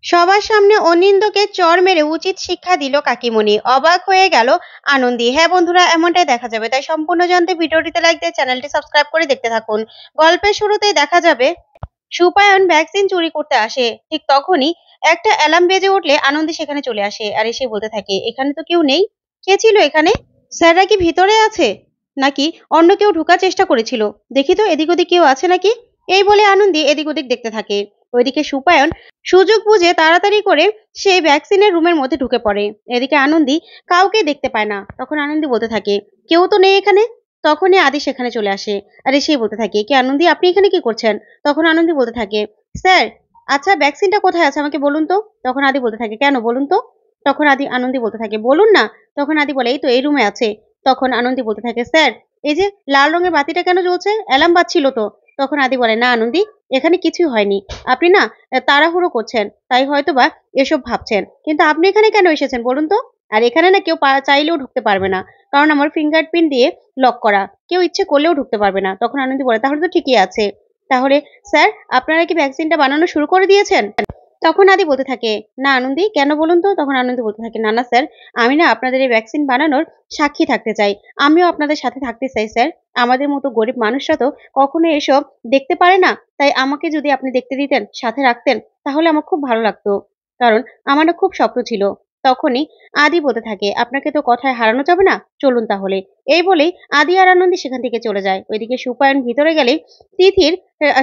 সবার সামনে অনিন্দকে চড় মেরে উচিত শিক্ষা দিল কাকিমণি। অবাক হয়ে গেল আনন্দী। হ্যাঁ বন্ধুরা, এমনটাই দেখা যাবে, তাই সম্পূর্ণ জানতে ভিডিওটিতে লাইক দিয়ে চ্যানেলটি সাবস্ক্রাইব করে দেখতে থাকুন। গল্পের শুরুতেই দেখা যাবে সুপায়ন ভ্যাকসিন চুরি করতে আসে। ঠিক তখনই একটা অ্যালার্ম বেজে উঠলে আনন্দী সেখানে চলে আসে আর এসে বলতে থাকে, এখানে তো কেউ নেই। কে ছিল এখানে? স্যাররা কি ভিতরে আছে নাকি অন্য কেউ ঢোকার চেষ্টা করেছিল? দেখি তো এদিক ওদিক কেউ আছে নাকি। এই বলে আনন্দী এদিক ওদিক দেখতে থাকে। ওইদিকে সুপায়ন সুযোগ বুঝে তাড়াতাড়ি করে সেই ভ্যাকসিনের রুমের মধ্যে ঢুকে পড়ে। এদিকে আনন্দী কাউকে দেখতে পায় না। তখন আনন্দী বলতে থাকে, কেউ তো নেই এখানে। তখনই আদি সেখানে চলে আসে আর এসেই বলতে থাকে, কি আনন্দী, আপনি এখানে কি করছেন? তখন আনন্দী বলতে থাকে, স্যার, আচ্ছা ভ্যাকসিনটা কোথায় আছে আমাকে বলুন তো। তখন আদি বলতে থাকে, কেন বলুন তো। তখন আনন্দী বলতে থাকে, বলুন না। তখন আদি বলে, এই তো এই রুমে আছে। তখন আনন্দী বলতে থাকে, স্যার, এই যে লাল রঙের বাতিটা কেন জ্বলছে? অ্যালার্ম বাজছিল তো। তখন আদি বলে, না আনন্দী, এখানে কিছুই হয়নি। আপনি না তাড়াহুড়ো করছেন, তাই হয়তোবা এসব ভাবছেন। কিন্তু আপনি এখানে কেন এসেছেন বলুন তো? আর এখানে না কেউ চাইলেও ঢুকতে পারবে না, কারণ আমার ফিঙ্গারপ্রিন্ট দিয়ে লক করা। কেউ ইচ্ছে করলেও ঢুকতে পারবে না। তখন আনন্দী বলে, তাহলে তো ঠিকই আছে। তাহলে স্যার, আপনারা কি ভ্যাকসিনটা বানানো শুরু করে দিয়েছেন? তখন আদি বলতে থাকে, না আনন্দী, কেন বলুন তো। তখন আনন্দী বলতে থাকে, না না স্যার, আমি না আপনাদের এই ভ্যাকসিন বানানোর সাক্ষী থাকতে চাই। আমিও আপনাদের সাথে থাকতে চাই স্যার। আমাদের মতো গরিব মানুষরা তো কখনো এসব দেখতে পারে না। তাই আমাকে যদি আপনি দেখতে দিতেন, সাথে রাখতেন, তাহলে আমার খুব ভালো লাগতো। কারণ আমার না খুব স্বপ্ন ছিল। তখনই আদি বলতে থাকে, আপনাকে তো কথায় হারানো যাবে না, চলুন তাহলে। এই বলেই আদি আর আনন্দী সেখান থেকে চলে যায়। ওইদিকে সুপায়ন ভিতরে গেলেই তিথির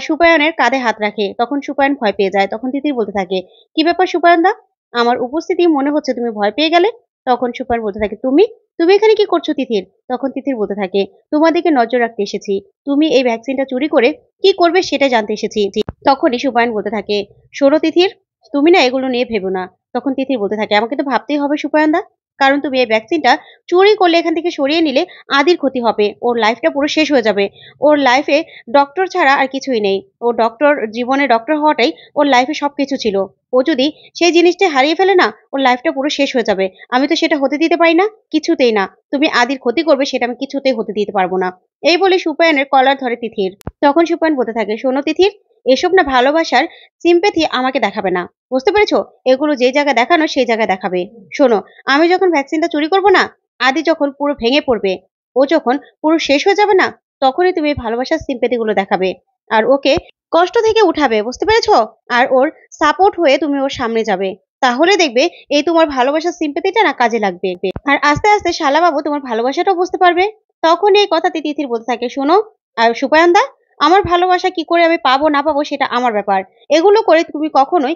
সুপায়নের কাঁধে হাত রাখে। তখন সুপায়ন ভয় পেয়ে যায়। তখন তিতির বলতে থাকে, কি ব্যাপার সুপায়ন দা, আমার উপস্থিতি মনে হচ্ছে তুমি ভয় পেয়ে গেলে। তখন সুপায়ন বলতে থাকে, তুমি তুমি এখানে কি করছো তিতির? তখন তিতির বলতে থাকে, তোমার দিকে নজর রাখতে এসেছি। তুমি এই ভ্যাকসিনটা চুরি করে কি করবে সেটা জানতে এসেছি। তখনই সুপায়ন বলতে থাকে, শোনো তিথির, তুমি না এগুলো নিয়ে ভেবো না। তখন তিথির বলতে থাকে, আমাকে তো ভাবতেই হবে সুপায়ন দা, কারণ তুমি এই ভ্যাকসিনটা চুরি করলে এখান থেকে সরিয়ে নিলে আদির ক্ষতি হবে, ওর লাইফটা পুরো শেষ হয়ে যাবে। ওর লাইফে ডক্টর ছাড়া আর কিছুই নেই। ও ডক্টর, জীবনে ডক্টর হওয়াটাই ওর লাইফে সবকিছু ছিল। ও যদি সেই জিনিসটা হারিয়ে ফেলে না, ওর লাইফটা পুরো শেষ হয়ে যাবে। আমি তো সেটা হতে দিতে পারি না, কিছুতেই না। তুমি আদির ক্ষতি করবে সেটা আমি কিছুতেই হতে দিতে পারবো না। এই বলে সুপায়নের কলার ধরে তিথির। তখন সুপায়ন বলতে থাকে, শোনো তিথির, এসব না ভালোবাসার সিম্প্যাথি আমাকে দেখাবে না। বুঝতে পেরেছো? এগুলো যে জায়গায় দেখানো সেই জায়গায় দেখাবে। শোনো, আমি যখন ভ্যাকসিনটা চুরি করব না, আদি যখন পুরো ভেঙে পড়বে, ও যখন পুরো শেষ হয়ে যাবে না, তখনই তুমি ভালোবাসার সিম্প্যাথি গুলো দেখাবে আর ওকে কষ্ট থেকে উঠাবে। বুঝতে পেরেছো? আর ওর সাপোর্ট হয়ে তুমি ওর সামনে যাবে। তাহলে দেখবে এই তোমার ভালোবাসার সিম্প্যাথিটা না কাজে লাগবে। আর আস্তে আস্তে শালাবাবু তোমার ভালোবাসাটাও বুঝতে পারবে। তখন এই কথাতে তিথির বলতে থাকে, শোনো আর সুপায়ন দা, আমার ভালোবাসা কি করে আমি পাবো না পাবো সেটা আমার ব্যাপার। এগুলো করে তুমি কখনোই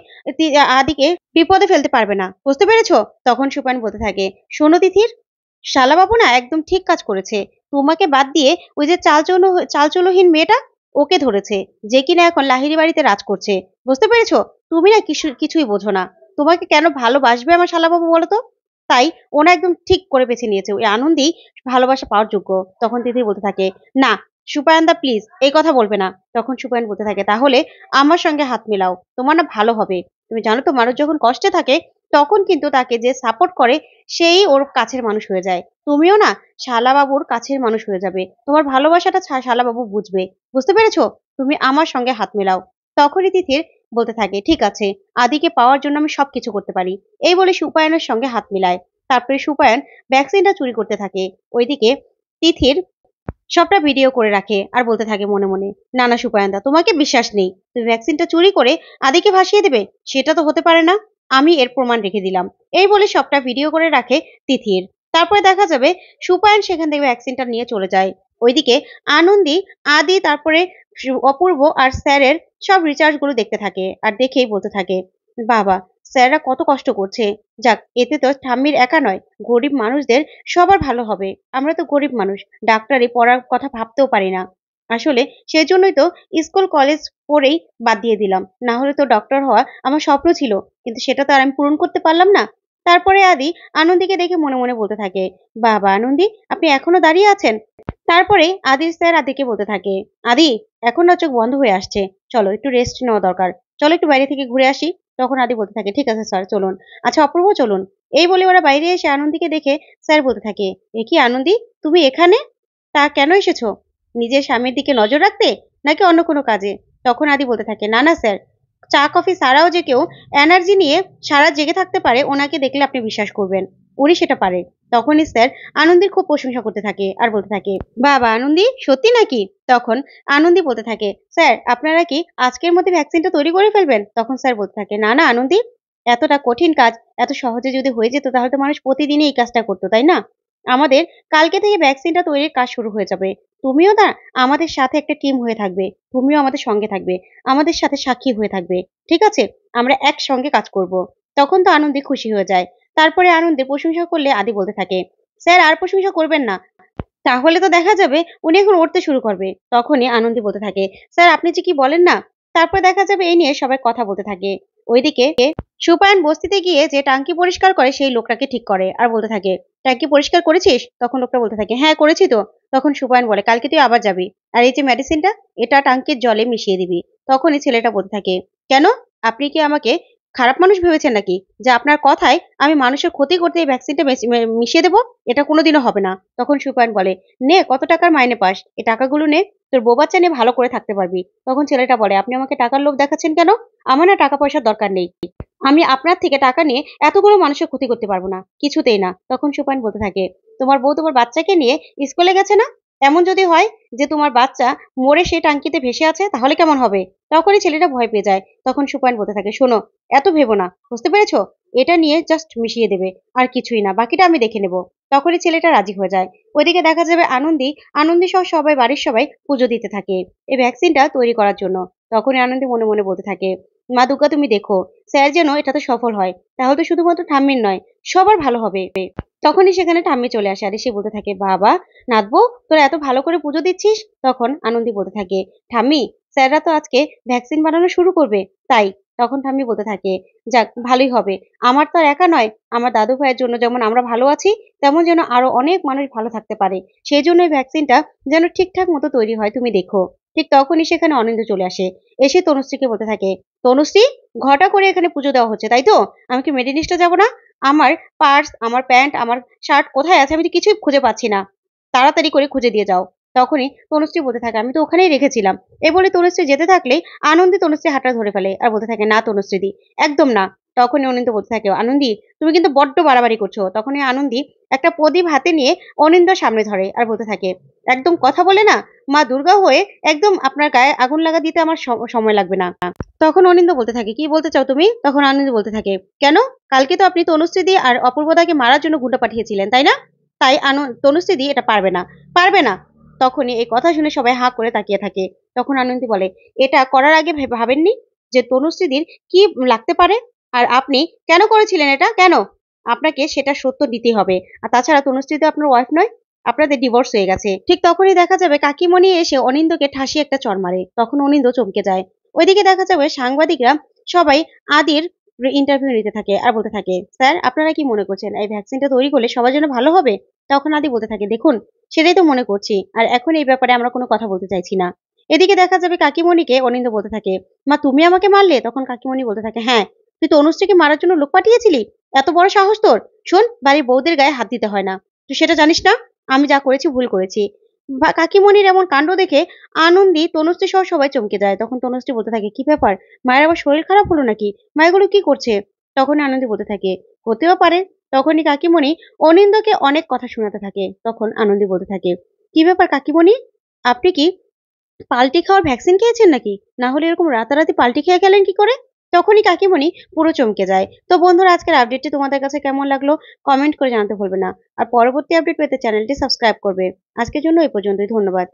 আদিকে বিপদে ফেলতে পারবে না। বুঝতে পেরেছো? তখন সুপায়ন বলতে থাকে, শোনো তিথির, শালাবাবু না একদম ঠিক কাজ করেছে। তোমাকে বাদ দিয়ে ওই যে চালচুলোহীন মেয়েটা, ওকে ধরেছে, যে কিনা এখন লাহিড়ী বাড়িতে রাজ করছে। বুঝতে পেরেছো? তুমি না কিছুই বোঝো না। তোমাকে কেন ভালোবাসবে আমার শালাবাবু বলো তো? তাই ওনা একদম ঠিক করে বেছে নিয়েছে, ওই আনন্দেই ভালোবাসা পাওয়ার যোগ্য। তখন তিথি বলতে থাকে, না সুপায়ন দা প্লিজ এই কথা বলবে না। তখন সুপায়ন বলতে থাকে, তাহলে আমার সঙ্গে হাত মেলাও, তোমার না ভালো হবে। তুমি জানো তো, মানুষ যখন কষ্টে থাকে তখন কিন্তু তাকে যে সাপোর্ট করে সেই ওর কাছের মানুষ হয়ে যায়। তুমিও না শালাবাবুর কাছের মানুষ হয়ে যাবে। তোমার ভালোবাসাটা শালাবাবু বুঝবে। বুঝতে পেরেছো? তুমি আমার সঙ্গে হাত মেলাও। তখনই তিথির বলতে থাকে, ঠিক আছে, আদিকে পাওয়ার জন্য আমি সবকিছু করতে পারি। এই বলে সুপায়নের সঙ্গে হাত মিলায়। তারপরে সুপায়ন ভ্যাকসিনটা চুরি করতে থাকে। ওইদিকে তিথির সবটা ভিডিও করে রাখে আর বলতে থাকে মনে মনে, না না সুপায়ন দা, তোমাকে বিশ্বাস নেই। তুমি ভ্যাকসিনটা চুরি করে আদিকে ভাসিয়ে দেবে, সেটা তো হতে পারে না। আমি এর প্রমাণ রেখে দিলাম। এই বলে সবটা ভিডিও করে রাখে তিথির। তারপরে দেখা যাবে সুপায়ন সেখান থেকে ভ্যাকসিনটা নিয়ে চলে যায়। ওইদিকে আনন্দী, আদি, তারপরে অপূর্ব আর স্যারের সব রিচার্জ গুলো দেখতে থাকে আর দেখেই বলতে থাকে, বাবা, স্যাররা কত কষ্ট করছে। যাক, এতে তো ঠাম্মির একা নয়, গরিব মানুষদের সবার ভালো হবে। আমরা তো গরিব মানুষ, ডাক্তারি পড়ার কথা ভাবতেও পারি না। আসলে সেই জন্যই তো স্কুল কলেজ পড়েই বাদ দিয়ে দিলাম। না হলে তো ডক্টর হওয়া আমার স্বপ্ন ছিল, কিন্তু সেটা তো আর আমি পূরণ করতে পারলাম না। তারপরে আদি আনন্দীকে দেখে মনে মনে বলতে থাকে, বাবা আনন্দী, আপনি এখনো দাঁড়িয়ে আছেন। তারপরে আদির স্যার আদিকে বলতে থাকে, আদি, এখন না চোখ বন্ধ হয়ে আসছে, চলো একটু রেস্ট নেওয়া দরকার, চলো একটু বাইরে থেকে ঘুরে আসি। তখন আদি বলতে থাকে, ঠিক আছে স্যার, চলুন। আচ্ছা অপূর্ব, চলুন। এই বলে ওরা বাইরে এসে আনন্দীকে দেখে স্যার বলতে থাকে, এ কি আনন্দী, তুমি এখানে? তা কেন এসেছো? নিজের স্বামীর দিকে নজর রাখতে নাকি অন্য কোনো কাজে? তখন আদি বলতে থাকে, না না স্যার, চা কফি ছাড়াও যে কেউ এনার্জি নিয়ে সারা জেগে থাকতে পারে, ওনাকে দেখলে আপনি বিশ্বাস করবেন উনি সেটা পারে। তখনই স্যার আনন্দীর খুব প্রশংসা করতে থাকে আর বলতে থাকে, বাবা আনন্দী, সত্যি নাকি? তখন আনন্দী বলতে থাকে, স্যার আপনারা কি আজকের মধ্যে ভ্যাকসিনটা তৈরি করে ফেলবেন? তখন স্যার বলতে থাকে, না না আনন্দী, এতটা কঠিন কাজ এত সহজে যদি হয়ে যেত তাহলে তো মানুষ প্রতিদিনই এই কাজটা করতো, তাই না? আমাদের কালকে থেকে ভ্যাকসিনটা তৈরির কাজ শুরু হয়ে যাবে। তুমিও না আমাদের সাথে একটা টিম হয়ে থাকবে, তুমিও আমাদের সঙ্গে থাকবে, আমাদের সাথে সাক্ষী হয়ে থাকবে। ঠিক আছে? আমরা একসঙ্গে কাজ করব। তখন তো আনন্দী খুশি হয়ে যায়। তারপরে আনন্দের প্রশংসা করলে আদি বলতে থাকে, স্যার আর প্রশংসা করবেন না। তাহলে তো দেখা যাবে উনি এখন উঠতে শুরু করবে। তখনই আনন্দী বলতে থাকে, স্যার আপনি যে কি বলেন না? তারপর দেখা যাবে এই নিয়ে সবাই কথা বলতে থাকে। ওইদিকে সুপায়ন বস্তিতে গিয়ে যে টাঙ্কি পরিষ্কার করে সেই লোকটাকে ঠিক করে আর বলতে থাকে, ট্যাঙ্কি পরিষ্কার করেছিস? তখন লোকটা বলতে থাকে, হ্যাঁ করেছি তো। তখন সুপায়ন বলে, কালকে তুই আবার যাবি। আর এই যে মেডিসিনটা, এটা টাঙ্কির জলে মিশিয়ে দিবি। তখনই ছেলেটা বলতে থাকে, কেন? আপনি কি আমাকে খারাপ মানুষ ভেবেছেন নাকি? যে আপনার কথায় আমি মানুষের ক্ষতি করতে এই ভ্যাকসিনটা মিশিয়ে দেবো? এটা কোনোদিনও হবে না। তখন সুপায়ন বলে, নে কত টাকার মাইনে পাস? এই টাকাগুলো নে, তোর বউ বাচ্চা নিয়ে ভালো করে থাকতে পারবি। তখন ছেলেটা বলে, আপনি আমাকে টাকার লোভ দেখাচ্ছেন কেন? আমার না টাকা পয়সার দরকার নেই। আমি আপনার থেকে টাকা নিয়ে এতগুলো মানুষের ক্ষতি করতে পারবো না, কিছুতেই না। তখন সুপাইন বলতে থাকে, তোমার বউ তোমার বাচ্চাকে নিয়ে স্কুলে গেছে না? এমন যদি হয় যে তোমার বাচ্চা মরে সেই টাঙ্কিতে ভেসে আছে তাহলে কেমন হবে? তখনই ছেলেটা ভয় পেয়ে যায়। তখন সুপাইন বলতে থাকে, শোনো, এত ভেবো না, বুঝতে পেরেছো? এটা নিয়ে জাস্ট মিশিয়ে দেবে, আর কিছুই না, বাকিটা আমি দেখে নেব। তখনই ছেলেটা রাজি হয়ে যায়। ওইদিকে দেখা যাবে আনন্দী, আনন্দী সহ সবাই, বাড়ির সবাই পুজো দিতে থাকে এই ভ্যাকসিনটা তৈরি করার জন্য। তখনই আনন্দী মনে মনে বলতে থাকে, মা দুর্গা তুমি দেখো, স্যার যেন এটাতে সফল হয়, তাহলে তো শুধুমাত্র ঠাম্মির নয়, সবার ভালো হবে। তখনই সেখানে ঠাম্মি চলে আসে আর এসে বলতে থাকে, বাবা নাথবো, তোরা এত ভালো করে পুজো দিচ্ছিস? তখন আনন্দী বলতে থাকে, ঠাম্মি, স্যাররা তো আজকে ভ্যাকসিন বানানো শুরু করবে, তাই। তখন ঠাম্মি বলতে থাকে, যাক ভালোই হবে, আমার তো আর একা নয়, আমার দাদু ভাইয়ের জন্য যেমন আমরা ভালো আছি, তেমন যেন আরো অনেক মানুষ ভালো থাকতে পারে, সেই জন্য এই ভ্যাকসিনটা যেন ঠিকঠাক মতো তৈরি হয়, তুমি দেখো। ঠিক তখনই সেখানে অনিন্দ চলে আসে, এসে তনুশ্রীকে বলতে থাকে, তনুশ্রী, ঘটা করে এখানে পুজো দেওয়া হচ্ছে, তাই তো? আমি কি মেডিনিসটা যাবো না? আমার পার্স, আমার প্যান্ট, আমার শার্ট কোথায় আছে? আমি তো কিছুই খুঁজে পাচ্ছি না। তাড়াতাড়ি করে খুঁজে দিয়ে যাও। তখনই তনুশ্রী বলতে থাকে, আমি তো ওখানেই রেখেছিলাম। এ বলে তনুশ্রী যেতে থাকলেই আনন্দী তনুশ্রী হাতটা ধরে ফেলে আর বলতে থাকে, না তনুশ্রীদি, একদম না। তখনই অনিন্দ বলতে থাকে, আনন্দী তুমি কিন্তু বড্ড বাড়াবাড়ি করছো। তখনই আনন্দী একটা প্রদীপ হাতে নিয়ে অনিন্দার সামনে ধরে আর বলতে থাকে, একদম কথা বলে না, মা দুর্গা হয়ে একদম আপনার গায়ে আগুন লাগা দিতে আমার সময় লাগবে না। তখন অনিন্দ বলতে থাকে, কি বলতে চাও তুমি? তখন আনন্দ বলতে থাকে, কেন? কালকে তো আপনি তনুশ্রীদি আর অপূর্বদাকে মারার জন্য গুন্ডা পাঠিয়েছিলেন, তাই না? তাই তনুশ্রীদি এটা পারবে না, পারবে না। তখনই এই কথা শুনে সবাই হাঁ করে তাকিয়ে থাকে। তখন আনন্দী বলে, এটা করার আগে ভাবেননি যে তনুশ্রীদির কি লাগতে পারে? আর আপনি কেন করেছিলেন এটা? কেন? আপনাকে সেটা সত্য দিতে হবে। আর তাছাড়া তনুশ্রী তো আপনার ওয়াইফ নয়, আপনাদের ডিভোর্স হয়ে গেছে। ঠিক তখনই দেখা যাবে কাকিমণি এসে অনিন্দকে ঠাসিয়ে একটা চড় মারে। তখন অনিন্দ চমকে যায়। ওইদিকে দেখা যাবে সাংবাদিকরা সবাই আদির ইন্টারভিউ নিতে থাকে আর বলতে থাকে, স্যার আপনারা কি মনে করছেন এই ভ্যাকসিনটা তৈরি করলে সবার জন্য ভালো হবে? তখন আদি বলতে থাকে, দেখুন, সেটাই তো মনে করছি, আর এখন এই ব্যাপারে আমরা কোনো কথা বলতে চাইছি না। এদিকে দেখা যাবে কাকিমণিকে অনিন্দ বলতে থাকে, মা তুমি আমাকে মারলে? তখন কাকিমণি বলতে থাকে, হ্যাঁ, তুই তো তনুশ্রীকে মারার জন্য লোক পাঠিয়েছিলি, এত বড় সাহস তোর! শোন, বাড়ির বউদের গায়ে হাত দিতে হয় না, তুই সেটা জানিস না? আমি যা করেছি ভুল করেছি। কাকিমণির এমন কাণ্ড দেখে আনন্দী, তনুশ্রী সহ সবাই চমকে যায়। তখন তনুশ্রী বলতে থাকে, কি ব্যাপার, মায়ের আবার শরীর খারাপ হলো নাকি? মা এগুলো কি করছে? তখন আনন্দী বলতে থাকে, হতেও পারে। তখনই কাকিমণি অনিন্দকে অনেক কথা শোনাতে থাকে। তখন আনন্দী বলতে থাকে, কি ব্যাপার কাকিমণি, আপনি কি পাল্টি খাওয়ার ভ্যাকসিন খেয়েছেন নাকি? না হলে এরকম রাতারাতি পাল্টি খেয়ে গেলেন কি করে? তখনই কাকিমণি পুরো চমকে যায়। তো বন্ধুরা, আজকের আপডেটটি তোমাদের কাছে কেমন লাগলো কমেন্ট করে জানাতে ভুলবে না। আর পরবর্তী আপডেট পেতে চ্যানেলটি সাবস্ক্রাইব করবে। আজকের জন্য এই পর্যন্তই। ধন্যবাদ।